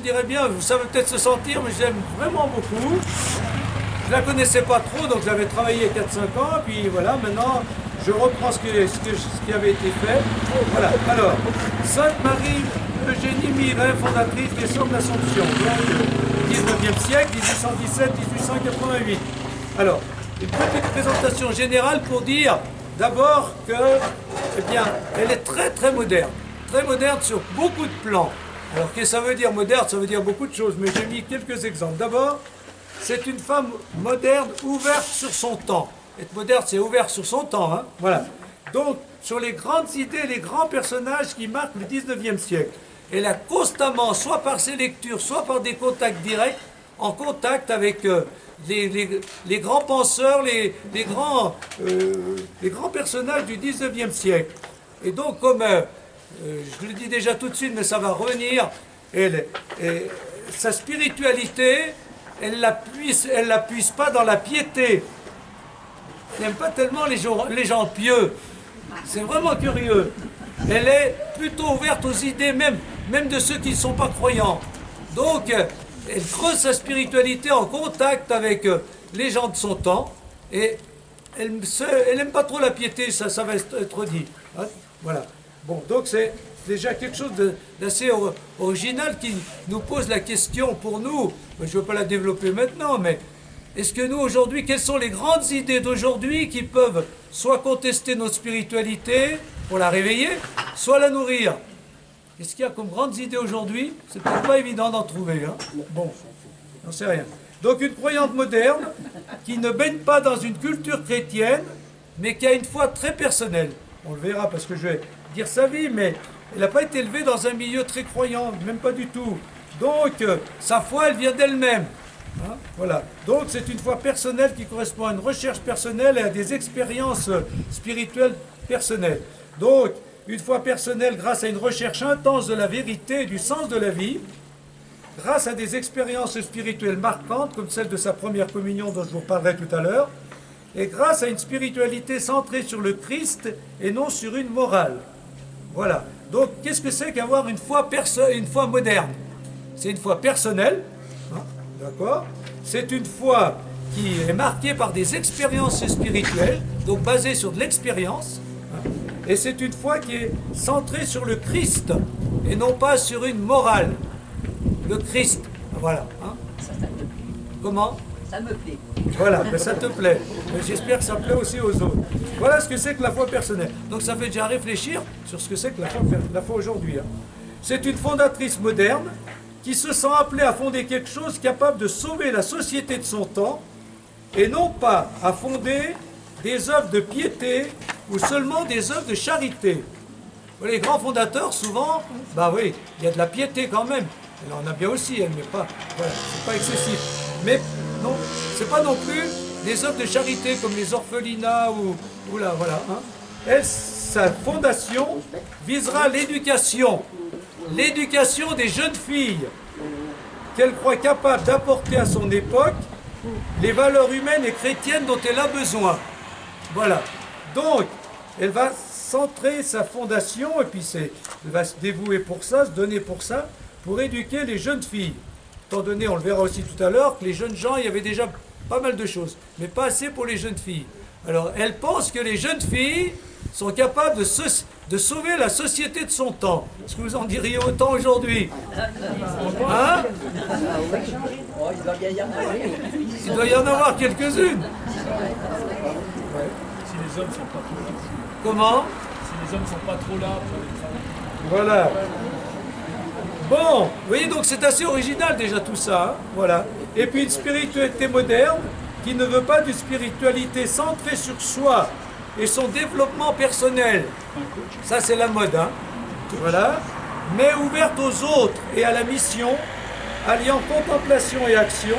dirais bien, vous savez peut-être se sentir, mais j'aime vraiment beaucoup. Je la connaissais pas trop, donc j'avais travaillé 4-5 ans, puis voilà, maintenant je reprends ce qui avait été fait. Voilà, alors, Sainte Marie Eugénie Miret, fondatrice des Sœurs de l'Assomption, donc 19e siècle, 1817-1888. Alors, une petite présentation générale pour dire d'abord que, eh bien, elle est très très moderne sur beaucoup de plans. Alors, qu'est-ce que ça veut dire moderne? Ça veut dire beaucoup de choses, mais j'ai mis quelques exemples. D'abord, c'est une femme moderne, ouverte sur son temps. Être moderne, c'est ouvert sur son temps, hein? Voilà. Donc, sur les grandes idées, les grands personnages qui marquent le 19e siècle. Elle a constamment, soit par ses lectures, soit par des contacts directs, en contact avec les grands penseurs, les grands personnages du 19e siècle. Et donc, comme je le dis déjà tout de suite, mais ça va revenir, sa spiritualité, elle la puise pas dans la piété. Elle n'aime pas tellement les gens pieux. C'est vraiment curieux. Elle est plutôt ouverte aux idées même de ceux qui ne sont pas croyants. Donc, elle creuse sa spiritualité en contact avec les gens de son temps. Et elle n'aime pas trop la piété, ça va être dit. Hein, voilà. Bon, donc c'est déjà quelque chose d'assez original qui nous pose la question pour nous. Je ne veux pas la développer maintenant, mais est-ce que nous, aujourd'hui, quelles sont les grandes idées d'aujourd'hui qui peuvent soit contester notre spiritualité pour la réveiller, soit la nourrir? Qu'est-ce qu'il y a comme grandes idées aujourd'hui? C'est peut-être pas évident d'en trouver. Hein? Bon, j'en sais rien. Donc une croyante moderne qui ne baigne pas dans une culture chrétienne, mais qui a une foi très personnelle. On le verra parce que je vais dire sa vie, mais elle n'a pas été élevée dans un milieu très croyant, même pas du tout. Donc sa foi, elle vient d'elle-même. Hein, voilà. Donc c'est une foi personnelle qui correspond à une recherche personnelle et à des expériences spirituelles personnelles. Donc une foi personnelle grâce à une recherche intense de la vérité et du sens de la vie, grâce à des expériences spirituelles marquantes comme celle de sa première communion dont je vous parlerai tout à l'heure, et grâce à une spiritualité centrée sur le Christ et non sur une morale. Voilà. Donc qu'est-ce que c'est qu'avoir une foi moderne? C'est une foi personnelle. D'accord? C'est une foi qui est marquée par des expériences spirituelles, donc basée sur de l'expérience. Hein, et c'est une foi qui est centrée sur le Christ et non pas sur une morale. Le Christ, voilà. Hein. Comment? Ça me plaît. Voilà, ben ça te plaît. Mais j'espère que ça plaît aussi aux autres. Voilà ce que c'est que la foi personnelle. Donc ça fait déjà réfléchir sur ce que c'est que la foi aujourd'hui. Hein. C'est une fondatrice moderne qui se sent appelé à fonder quelque chose capable de sauver la société de son temps, et non pas à fonder des œuvres de piété ou seulement des œuvres de charité. Les grands fondateurs, souvent, bah oui, il y a de la piété quand même. Elle en a bien aussi, elle, mais pas, voilà, c'est pas excessif. Mais non, c'est pas non plus des œuvres de charité comme les orphelinats ou là, voilà. Hein. Elle, sa fondation visera l'éducation des jeunes filles qu'elle croit capable d'apporter à son époque les valeurs humaines et chrétiennes dont elle a besoin. Voilà. Donc, elle va centrer sa fondation et puis elle va se dévouer pour ça, se donner pour ça, pour éduquer les jeunes filles. Étant donné, on le verra aussi tout à l'heure, que les jeunes gens, il y avait déjà pas mal de choses, mais pas assez pour les jeunes filles. Alors, elle pense que les jeunes filles sont capables de sauver la société de son temps. Est-ce que vous en diriez autant aujourd'hui? Hein? Il doit y en avoir quelques-unes. Si les hommes sont pas trop là. Comment? Si les hommes sont pas trop là. Voilà. Bon, vous voyez, donc c'est assez original déjà tout ça. Hein, voilà. Et puis une spiritualité moderne qui ne veut pas d'une spiritualité centrée sur soi et son développement personnel. Ça, c'est la mode. Hein, voilà. Mais ouverte aux autres et à la mission, alliant contemplation et action,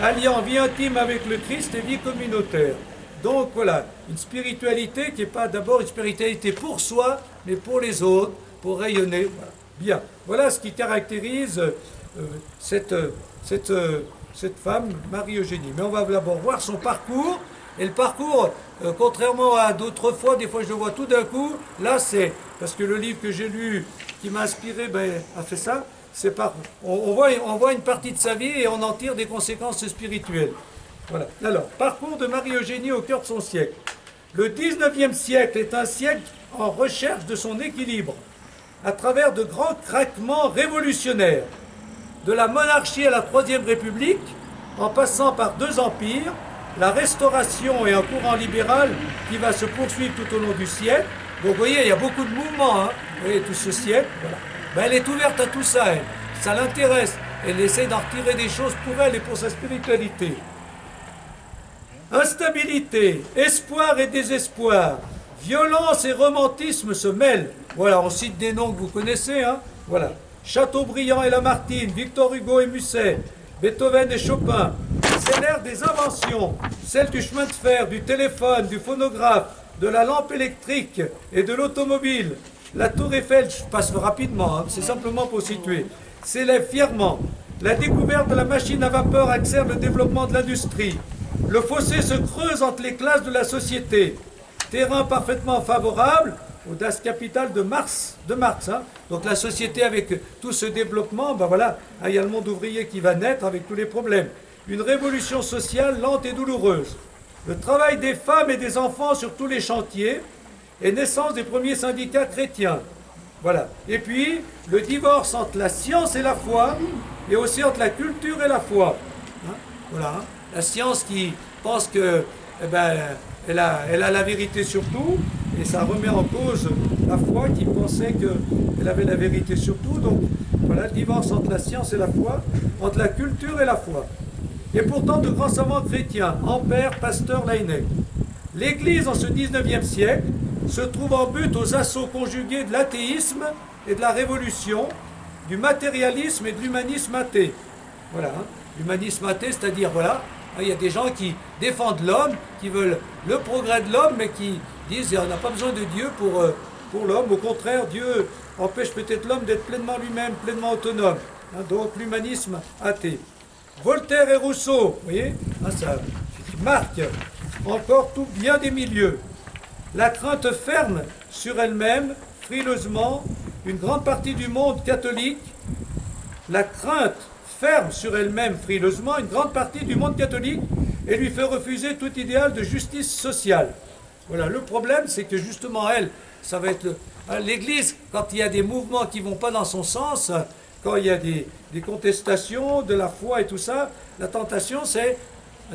alliant vie intime avec le Christ et vie communautaire. Donc voilà, une spiritualité qui n'est pas d'abord une spiritualité pour soi, mais pour les autres, pour rayonner. Voilà. Bien, voilà ce qui caractérise cette femme, Marie-Eugénie. Mais on va d'abord voir son parcours. Et le parcours, contrairement à d'autres fois, des fois je le vois tout d'un coup, là c'est, parce que le livre que j'ai lu, qui m'a inspiré, a fait ça, on voit une partie de sa vie et on en tire des conséquences spirituelles. Voilà. Alors, parcours de Marie-Eugénie au cœur de son siècle. Le 19e siècle est un siècle en recherche de son équilibre, à travers de grands craquements révolutionnaires, de la monarchie à la Troisième République, en passant par deux empires, la Restauration et un courant libéral qui va se poursuivre tout au long du siècle. Donc vous voyez, il y a beaucoup de mouvements, hein. Vous voyez, tout ce siècle, voilà. Ben, elle est ouverte à tout ça, elle. Ça l'intéresse. Elle essaie d'en retirer des choses pour elle et pour sa spiritualité. Instabilité, espoir et désespoir, violence et romantisme se mêlent. Voilà, on cite des noms que vous connaissez, hein. Voilà. Chateaubriand et Lamartine, Victor Hugo et Musset, Beethoven et Chopin. C'est l'ère des inventions, celle du chemin de fer, du téléphone, du phonographe, de la lampe électrique et de l'automobile. La tour Eiffel, je passe rapidement, hein, c'est simplement pour situer, s'élève fièrement. La découverte de la machine à vapeur accélère le développement de l'industrie. Le fossé se creuse entre les classes de la société. Terrain parfaitement favorable au Das Kapital de Marx. Hein. Donc la société avec tout ce développement, ben voilà, il y a le monde ouvrier qui va naître avec tous les problèmes. Une révolution sociale lente et douloureuse. Le travail des femmes et des enfants sur tous les chantiers et naissance des premiers syndicats chrétiens. Voilà. Et puis, le divorce entre la science et la foi, et aussi entre la culture et la foi. Hein, voilà. Hein. La science qui pense que, elle a la vérité sur tout, et ça remet en cause la foi qui pensait qu'elle avait la vérité sur tout. Donc, voilà, le divorce entre la science et la foi, entre la culture et la foi. Et pourtant, de grands savants chrétiens, Ampère, Pasteur, Laennec. L'Église, en ce 19e siècle, se trouve en but aux assauts conjugués de l'athéisme et de la révolution, du matérialisme et de l'humanisme athée. Voilà, hein. L'humanisme athée, c'est-à-dire, voilà, il y a des gens qui défendent l'homme, qui veulent le progrès de l'homme, mais qui disent qu'on n'a pas besoin de Dieu pour l'homme. Au contraire, Dieu empêche peut-être l'homme d'être pleinement lui-même, pleinement autonome. Hein, donc l'humanisme athée. Voltaire et Rousseau, vous voyez, hein, ça marque encore tout bien des milieux. La crainte ferme sur elle-même, frileusement, une grande partie du monde catholique. La crainte ferme sur elle-même, frileusement, une grande partie du monde catholique et lui fait refuser tout idéal de justice sociale. Voilà, le problème, c'est que justement, elle, ça va être l'Église, quand il y a des mouvements qui ne vont pas dans son sens, quand il y a des contestations de la foi et tout ça, la tentation, c'est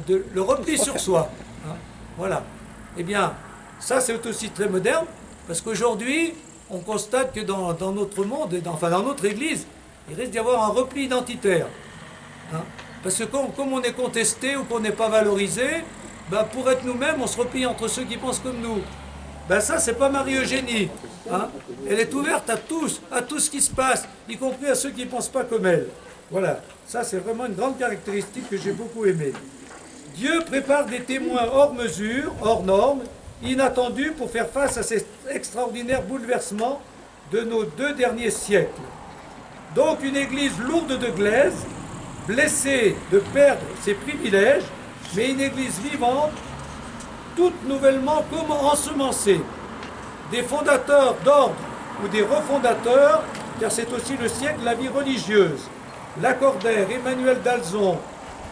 le repli sur soi. Hein, voilà. Eh bien, ça, c'est aussi très moderne, parce qu'aujourd'hui, on constate que dans notre monde, dans notre Église, il risque d'y avoir un repli identitaire. Hein, parce que comme on est contesté ou qu'on n'est pas valorisé, ben pour être nous-mêmes, on se replie entre ceux qui pensent comme nous. Ben ça, c'est pas Marie-Eugénie. Hein, elle est ouverte à tout ce qui se passe, y compris à ceux qui ne pensent pas comme elle. Voilà, ça, c'est vraiment une grande caractéristique que j'ai beaucoup aimée. Dieu prépare des témoins hors mesure, hors normes, inattendus pour faire face à ces extraordinaires bouleversements de nos 2 derniers siècles. Donc une église lourde de glaise, blessée de perdre ses privilèges, mais une église vivante, toute nouvellement comme ensemencée. Des fondateurs d'ordre ou des refondateurs, car c'est aussi le siècle de la vie religieuse. Lacordaire, Emmanuel d'Alzon.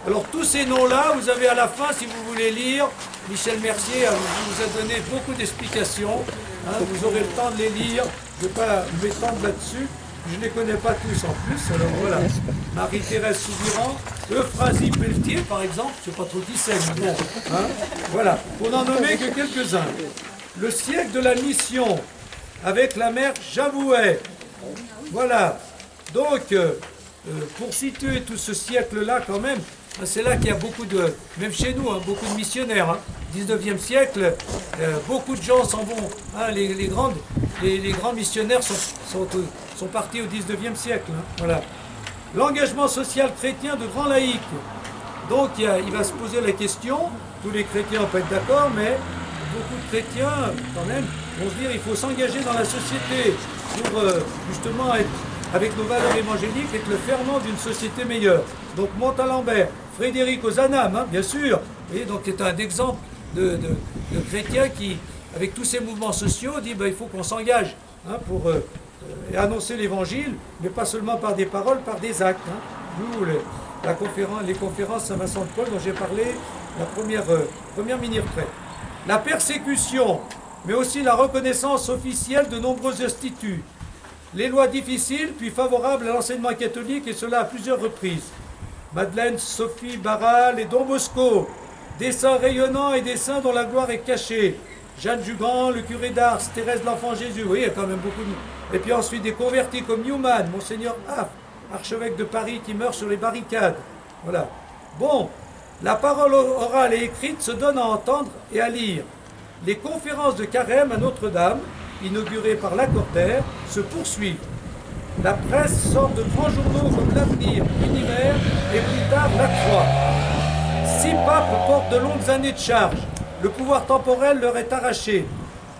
Alors tous ces noms-là, vous avez à la fin, si vous voulez lire, Michel Mercier vous a donné beaucoup d'explications. Hein, vous aurez le temps de les lire. Je ne vais pas m'étendre là-dessus. Je ne les connais pas tous en plus. Alors voilà, Marie-Thérèse Soubiran, Euphrasie Pelletier, par exemple, je ne sais pas trop qui c'est, mais bon. Hein, voilà, pour n'en nommer que quelques-uns. Le siècle de la mission, avec la mère Javouet. Voilà. Donc, pour situer tout ce siècle-là, quand même, c'est là qu'il y a beaucoup de, même chez nous, hein, beaucoup de missionnaires. Hein. 19e siècle, beaucoup de gens s'en vont. Hein, les grands missionnaires sont partis au 19e siècle. Hein, voilà. L'engagement social chrétien de grands laïcs. Donc il va se poser la question, tous les chrétiens ne vont pas être d'accord, mais beaucoup de chrétiens, quand même, vont se dire qu'il faut s'engager dans la société pour justement être avec nos valeurs évangéliques, être le ferment d'une société meilleure. Donc Montalembert, Frédéric Ozanam, hein, bien sûr, et donc c'est un exemple de chrétiens qui, avec tous ces mouvements sociaux, dit il faut qu'on s'engage hein, pour et annoncer l'évangile, mais pas seulement par des paroles, par des actes. Hein. Nous, les conférences Saint-Vincent-de-Paul dont j'ai parlé, la première mini-retraite. La persécution, mais aussi la reconnaissance officielle de nombreux instituts. Les lois difficiles, puis favorables à l'enseignement catholique, et cela à plusieurs reprises. Madeleine, Sophie, Barral et Don Bosco, des saints rayonnants et des saints dont la gloire est cachée. Jeanne Jugan, le curé d'Ars, Thérèse de l'Enfant Jésus, oui, il y a quand même beaucoup de... Et puis ensuite des convertis comme Newman, Monseigneur Haff, archevêque de Paris qui meurt sur les barricades. Voilà. Bon, la parole orale et écrite se donne à entendre et à lire. Les conférences de Carême à Notre-Dame, inaugurées par Lacordaire, se poursuivent. La presse sort de grands journaux comme l'Avenir, l'Univers et plus tard La Croix. 6 papes portent de longues années de charge. Le pouvoir temporel leur est arraché.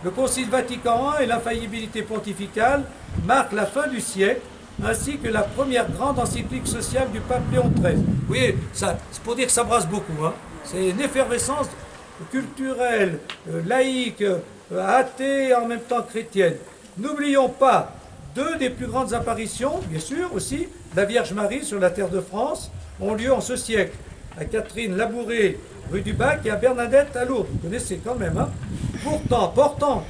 Le Concile Vatican I et l'infaillibilité pontificale marquent la fin du siècle, ainsi que la première grande encyclique sociale du pape Léon XIII. Vous voyez, c'est pour dire que ça brasse beaucoup. Hein. C'est une effervescence culturelle, laïque, athée et en même temps chrétienne. N'oublions pas 2 des plus grandes apparitions, bien sûr aussi, la Vierge Marie sur la terre de France, ont lieu en ce siècle. À Catherine Labouré, rue du Bac, et à Bernadette à Lourdes. Vous connaissez quand même, hein. Pourtant,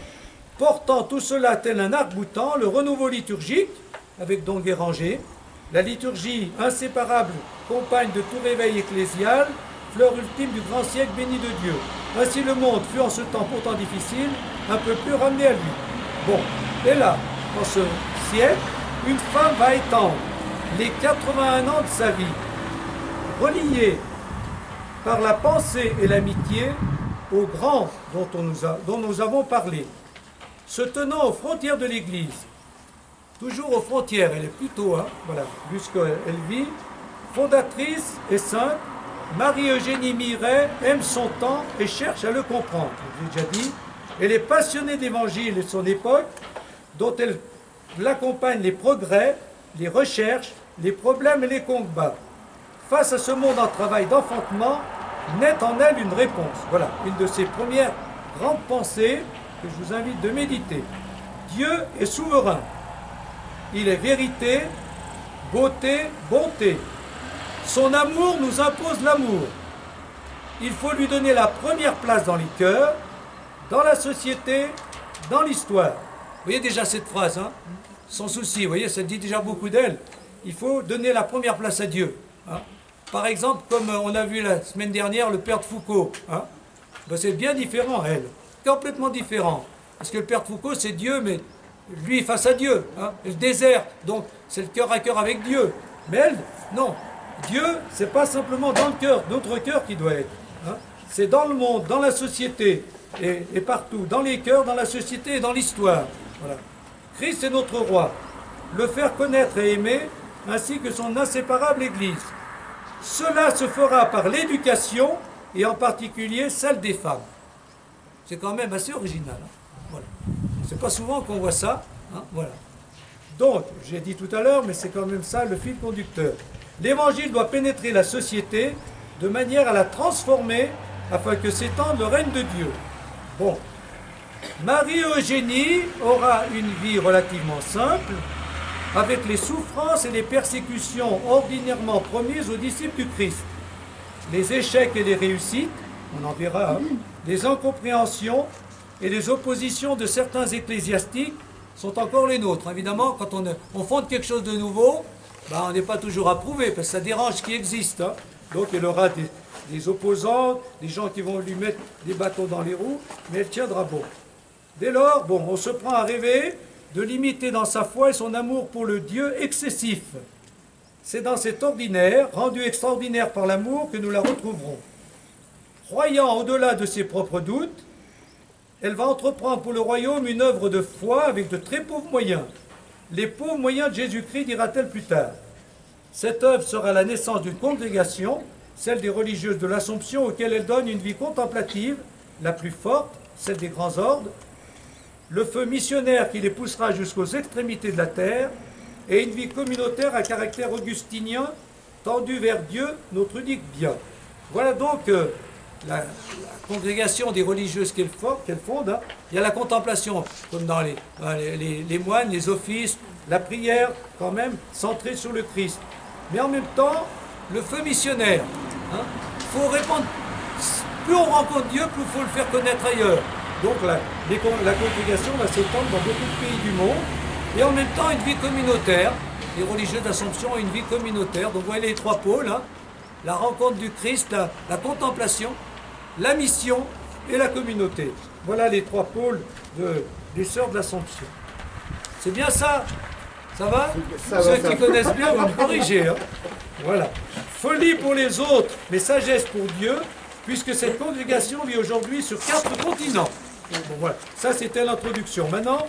portant tout cela tel un arc-boutant, le renouveau liturgique, avec Don Guéranger, la liturgie inséparable, compagne de tout réveil ecclésial, fleur ultime du grand siècle béni de Dieu. Ainsi le monde fut en ce temps pourtant difficile, un peu plus ramené à lui. Bon, et là, dans ce siècle, une femme va étendre les 81 ans de sa vie, reliée par la pensée et l'amitié aux grands dont nous avons parlé, se tenant aux frontières de l'Église, toujours aux frontières, elle est plutôt, hein, voilà, jusqu'elle vit, fondatrice et sainte, Marie-Eugénie Miret aime son temps et cherche à le comprendre, j'ai déjà dit. Elle est passionnée d'Évangile et de son époque, dont elle l'accompagne les progrès, les recherches, les problèmes et les combats. Face à ce monde en travail d'enfantement, naît en elle une réponse. Voilà, une de ses premières grandes pensées que je vous invite de méditer. Dieu est souverain. Il est vérité, beauté, bonté. Son amour nous impose l'amour. Il faut lui donner la première place dans les cœurs, dans la société, dans l'histoire. Vous voyez déjà cette phrase, hein? Sans souci, vous voyez, ça dit déjà beaucoup d'elle. Il faut donner la première place à Dieu. Hein? Par exemple, comme on a vu la semaine dernière, le père de Foucault. Hein? Ben, c'est bien différent, elle. Complètement différent. Parce que le père de Foucault, c'est Dieu, mais lui face à Dieu. Hein? Le désert, donc c'est le cœur à cœur avec Dieu. Mais elle, non. Dieu, c'est pas simplement dans le cœur, notre cœur qui doit être. Hein? C'est dans le monde, dans la société, et partout. Dans les cœurs, dans la société et dans l'histoire. Voilà. Christ est notre roi. Le faire connaître et aimer, ainsi que son inséparable Église. Cela se fera par l'éducation, et en particulier celle des femmes. C'est quand même assez original. Hein. Voilà. C'est pas souvent qu'on voit ça. Hein. Voilà. Donc, j'ai dit tout à l'heure, mais c'est quand même ça le fil conducteur. L'Évangile doit pénétrer la société de manière à la transformer afin que s'étende le règne de Dieu. Bon. Marie-Eugénie aura une vie relativement simple, avec les souffrances et les persécutions ordinairement promises aux disciples du Christ. Les échecs et les réussites, on en verra, hein, les incompréhensions et les oppositions de certains ecclésiastiques sont encore les nôtres. Évidemment, quand on fonde quelque chose de nouveau, ben, on n'est pas toujours approuvé, parce que ça dérange ce qui existe. Hein. Donc il y aura des opposants, des gens qui vont lui mettre des bâtons dans les roues, mais elle tiendra bon. Dès lors, bon, on se prend à rêver de l'imiter dans sa foi et son amour pour le Dieu excessif. C'est dans cet ordinaire, rendu extraordinaire par l'amour, que nous la retrouverons. Croyant au-delà de ses propres doutes, elle va entreprendre pour le royaume une œuvre de foi avec de très pauvres moyens. Les pauvres moyens de Jésus-Christ, dira-t-elle plus tard. Cette œuvre sera la naissance d'une congrégation, celle des religieuses de l'Assomption, auxquelles elle donne une vie contemplative, la plus forte, celle des grands ordres, le feu missionnaire qui les poussera jusqu'aux extrémités de la terre, et une vie communautaire à caractère augustinien, tendue vers Dieu, notre unique bien. Voilà donc la congrégation des religieuses qu'elle fonde, hein. Il y a la contemplation, comme dans les moines, les offices, la prière, quand même, centrée sur le Christ. Mais en même temps, le feu missionnaire. Faut répondre. Plus on rencontre Dieu, plus il faut le faire connaître ailleurs. Donc la congrégation va s'étendre dans beaucoup de pays du monde. Et en même temps, une vie communautaire. Les religieux d'Assomption ont une vie communautaire. Donc vous voyez les trois pôles. Hein. La rencontre du Christ, la contemplation, la mission et la communauté. Voilà les trois pôles des Sœurs de l'Assomption. C'est bien ça? Ça va? Ceux qui connaissent bien vont me corriger. Hein. Voilà. Folie pour les autres, mais sagesse pour Dieu, puisque cette congrégation vit aujourd'hui sur 4 continents. Bon, voilà. Ça, c'était l'introduction. Maintenant,